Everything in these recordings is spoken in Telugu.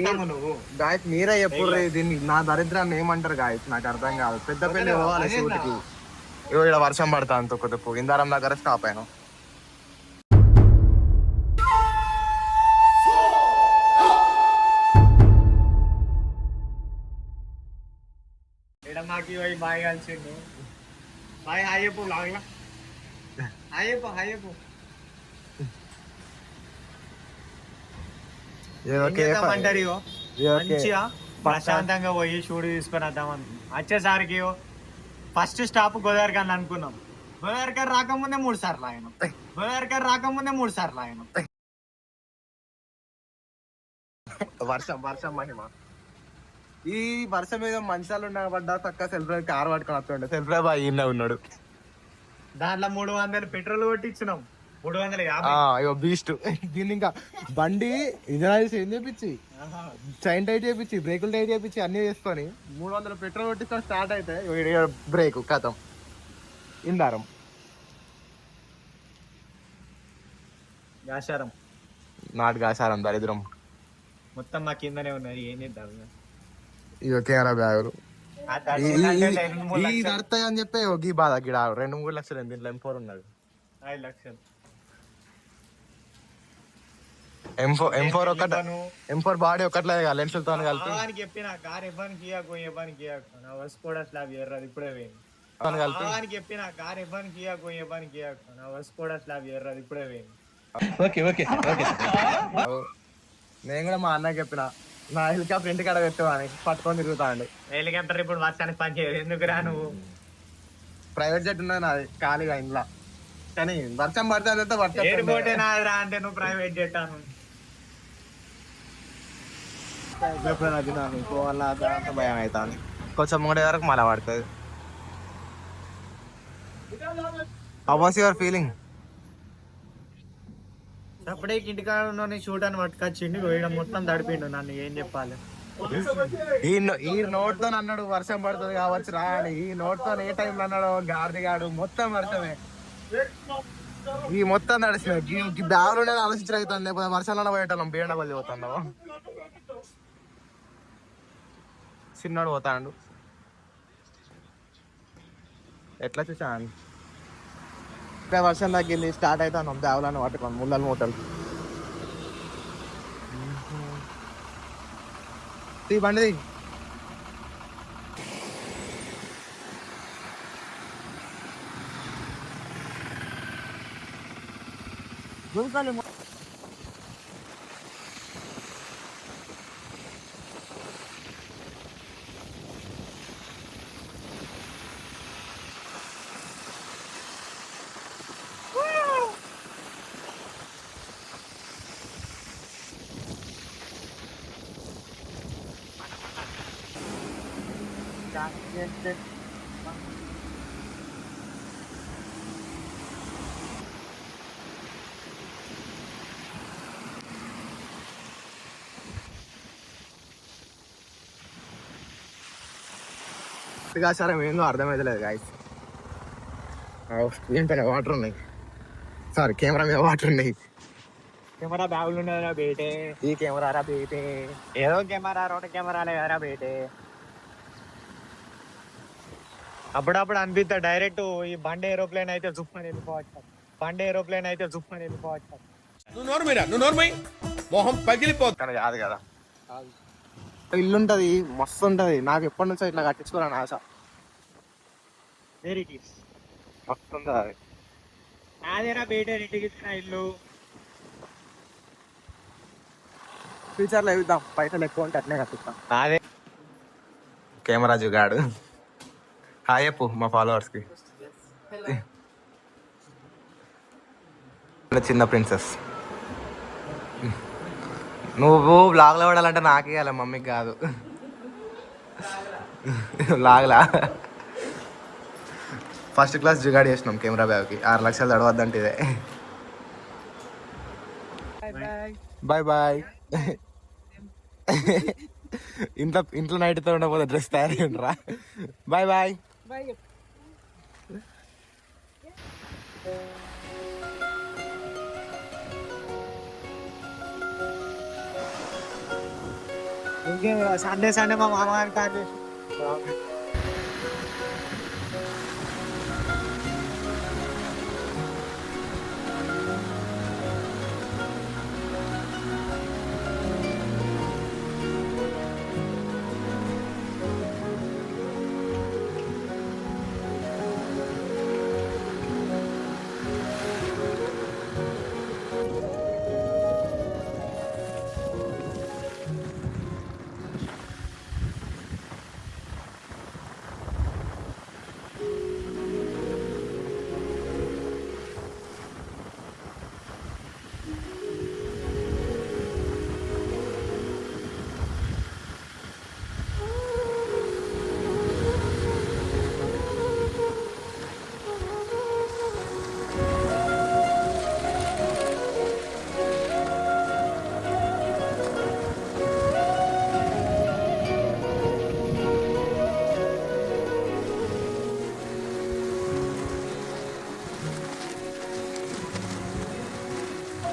నువ్వు గాయస్ మీరే ఎప్పుడు దీన్ని నా దరిద్రాన్ని ఏమంటారు గాయస్ నాకు అర్థం కాదు. పెద్దపల్లి పోవాలి షూట్కి. ఇగో ఇక్కడ వర్షం పడతా అంత కొద్దిపు ఇందారం దగ్గర స్టాప్ అయినా. మాకి బాయ్ కలిసిండు. బాయ్ హాయ్ చెప్పు లాగా హాయ్ చెప్పు హాయ్ చెప్పు. మంచిగా ప్రశాంతంగా పోయి షూట్ తీసుకొని వద్దామని వచ్చేసరికి ఫస్ట్ స్టాప్ గోదావరికని అనుకున్నాం. గోదావరికర్ రాకముందే 3 సార్లు ఆయన వర్షం వర్షం మహిమ. ఈ వర్షం మీద మంచాలు ఉండబడ్డా చక్కగా సెల్ఫ్ డ్రైవ్ కార్ పట్టుకొని వస్తుండే. సెల్ఫ్ డ్రైవ్ ఈయన ఉన్నాడు. దాంట్లో 300 పెట్రోల్ కొట్టించినాం. 350 బీస్ట్. దీన్ని ఇంకా బండి ఇంజనైజ్ ఏం చేపించి చైన్ టైట్ చేపించి బ్రేకులు టైట్ చేపించి అన్ని చేసుకొని 300 పెట్రోల్ కొట్టించుకొని స్టార్ట్ అయితే బ్రేక్ కథం ఇందారం గాశారం నాటు గాశారం దరిద్రం మొత్తం మా కిందనే ఉన్నది. ఏం చేద్దాం ఇక కెమెరా బ్యాగులు ఇది నడతాయి అని చెప్పి ఈ బాధ గిడ 2-3 లక్షలు. దీంట్లో M4 ఉన్నది 5 లక్షలు. M4 M4 బాడీ ఒకట్లేదు కదా లెన్సులతో కలిపి చెప్పిన కార్ ఇవ్వడానికి కూడా స్లాబ్ ఎర్రది ఇప్పుడే వేయండి. చెప్పిన కార్ ఇవ్వడానికి కూడా స్లాబ్ ఎర్రది ఇప్పుడే వేయండి. Okay okay okay. నేను కూడా మా అన్నకి చెప్పిన నా హెలికాప్టర్ ఇంటికాడ పెట్టావని పట్టుకొని తిరుగుతా అండి. హెలికాప్టర్ ఇప్పుడు వర్షానికి పనిచేయదు. ఎందుకురా నువ్వు ప్రైవేట్ జెట్ ఉన్నది నాది ఖాళీగా ఇంట్లో. కానీ వర్షం పడితే ఎయిర్పోర్ట్ నాదిరా అంటే నువ్వు ప్రైవేట్ జెట్ అను. భయం అవుతుంది. కొంచెం 3 వరకు మళ్ళా పడుతుంది. How was your feeling? అప్పుడే ఇంటికాడ ఉన్న షూట్ అని పట్టుకొచ్చిండు. వేయడం మొత్తం తడిపిండు. నన్ను ఏం చెప్పాలి? ఈ నోట్ తో అన్నాడు వర్షం పడుతుంది కావచ్చు రా అని. ఈ నోట్ తో ఏ టైంలో అన్నాడు గాడిగాడు మొత్తం వర్షమే. ఈ మొత్తం నడిచినాయి. బ్యాగులు ఉండేది ఆలోచించడం అవుతుంది. లేకపోతే వర్షాలను పోయేటాం బీఎండబుల్ పోతున్నావు. చిన్నోడు పోతాడు. ఎట్లా చూసాను ఇంకా వర్షం తగ్గింది. స్టార్ట్ అవుతాను బ్యాగులను పట్టుకోండి ముళ్ళలు మూటలు. బండి సరే ఏందో అర్థమైతలేదు గాయస్. స్క్రీన్ పైన వాటర్ ఉన్నాయి. సారీ కెమెరా మీద వాటర్ ఉన్నాయి. కెమెరా బ్యాగులు ఉన్నారా బేటే? ఈ కెమెరా రా బేటే. ఏదో కెమెరా 2 కెమెరాలే కదరా బేటే. అప్పుడప్పుడు అనిపిస్తా డైరెక్ట్ ఈ బండి ఏరోప్లేన్ అయితే జుప్పని వెళ్ళిపోవచ్చు. కానీ కాదు కదా. ఇల్లు ఉంటది మస్తు ఉంటది. నాకు ఎప్పటి నుంచో ఇట్లా కట్టించుకోవాలని ఆశ. మస్తు ఉంటది అది. అదేనా బేటే ఇంటికి ఇచ్చిన ఇల్లు. ఫ్యూచర్ లో ఇద్దాం. పైసలు ఎక్కువ ఉంటే అట్నే కట్టిస్తాం. అదే కెమెరా జుగాడు. హాయ్ చెప్పు మా ఫాలోవర్స్ కి. చిన్న ప్రిన్సెస్ నువ్వు బ్లాగ్లో పడాలంటే నాకే ఇవ్వాలి మమ్మీకి కాదు. బ్లాగ్లా ఫస్ట్ క్లాస్ జుగాడి చేసినాం కెమెరా బ్యాగ్కి. 6 లక్షలు తడవద్దంటే ఇదే. Bye bye. ఇంట్లో నైట్తో ఉండకపోతే డ్రెస్ తయారీ ఉండరా. Bye bye. ఇంకేం సండే సండే మా మామగారికి కాల్ చేసి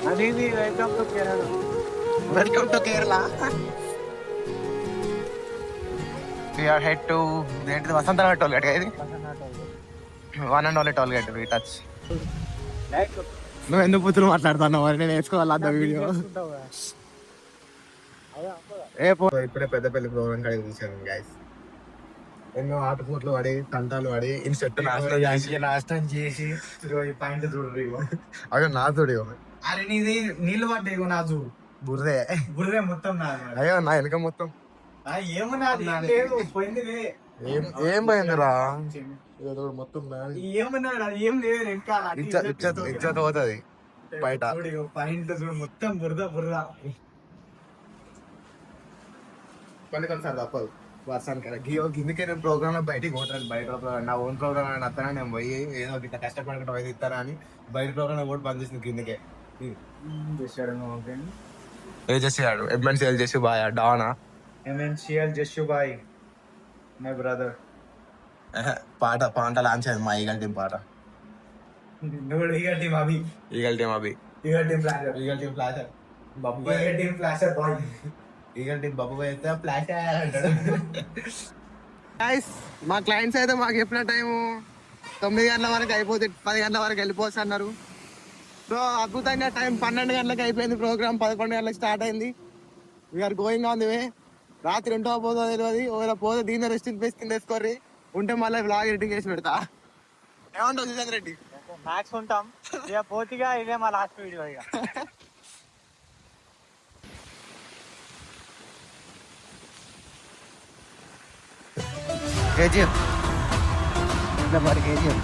అది welcome to Kerala. Welcome to Kerala. We are head to ఏంటిది వసంతనగర్ టోల్ గేట్ ఇది 1 and only toll gate we touch. నువ్వు ఎందుకు పుత్రులు మాట్లాడుతున్నావు మరి నేను వేసుకోవాలి వీడియో. ఇప్పుడే పెద్దపల్లి ప్రోగ్రామ్ కాడికి చూసాను గైస్. ఎన్నో ఆటపోట్లు పడి తంటాలు పడి ఇన్సెట్ నాశనం చేసి పాయింట్ చూడరు. అయ్యో నా చూడు అరే నీది నీళ్ళు పడ్డాయి నా చూడు. బుర్రే బుర్రే మొత్తం నాది. అయ్యో నా వెనక మొత్తం ఏమన్నది పోయింది. ఏం పోయిందిరా మొత్తం ఏమన్నాడు అది ఏం లేదు వెనకాల ఇచ్చత పోతుంది బయట. పాయింట్ చూడు మొత్తం బురద బురద. కొన్నిసార్లు తప్పదు వర్షానికి కిందకే నేను ప్రోగ్రామ్ బయటికి పోతాను. బయట నా ఓన్ ప్రోగ్రామ్ అని వస్తానా నేను పోయి ఏదో ఇట్లా కష్టపడకుండా పోయి ఇస్తారా అని బయట ప్రోగ్రామ్ కూడా బంద్ చేసింది. కిందకే చేసాడు ఎంఎన్సీఎల్ చేసి బాయ్ డానా ఎంఎన్సీఎల్ జస్సుబాయ్ మై బ్రదర్. పాట లాంచ్ అయింది మా ఈగల్ టీం పాట. Eagle team Abhi eagle team Abhi eagle team flasher eagle team flasher బాబు eagle team flasher boy. Eagle team బాబు అయితే ఫ్లాషర్ అంటాడు. మా క్లయింట్స్ అయితే మాకు చెప్పిన టైము 9 గంటల వరకు అయిపోతే 10 గంటల వరకు వెళ్ళిపోవచ్చు అన్నారు. సో అద్భుతంగా టైం 12 గంటలకు అయిపోయింది. ప్రోగ్రామ్ 11 గంటలకు స్టార్ట్ అయింది. We are going on the way. రాత్రి ఉంటో పోదో తెలియదు. ఒకవేళ పోతే దీని రెస్టింగ్ ప్లేస్ కింద వేసుకోర్రి. ఉంటే మళ్ళీ బ్లాగ్ ఎడిటింగ్ చేసి పెడతా. ఏమంటావు జితేంద్ర రెడ్డి? మ్యాక్స్ ఉంటాం ఇక పోతిగా. ఇదే మా లాస్ట్ వీడియో. ఇక కేజీఎఫ్ మరి కేజీఎఫ్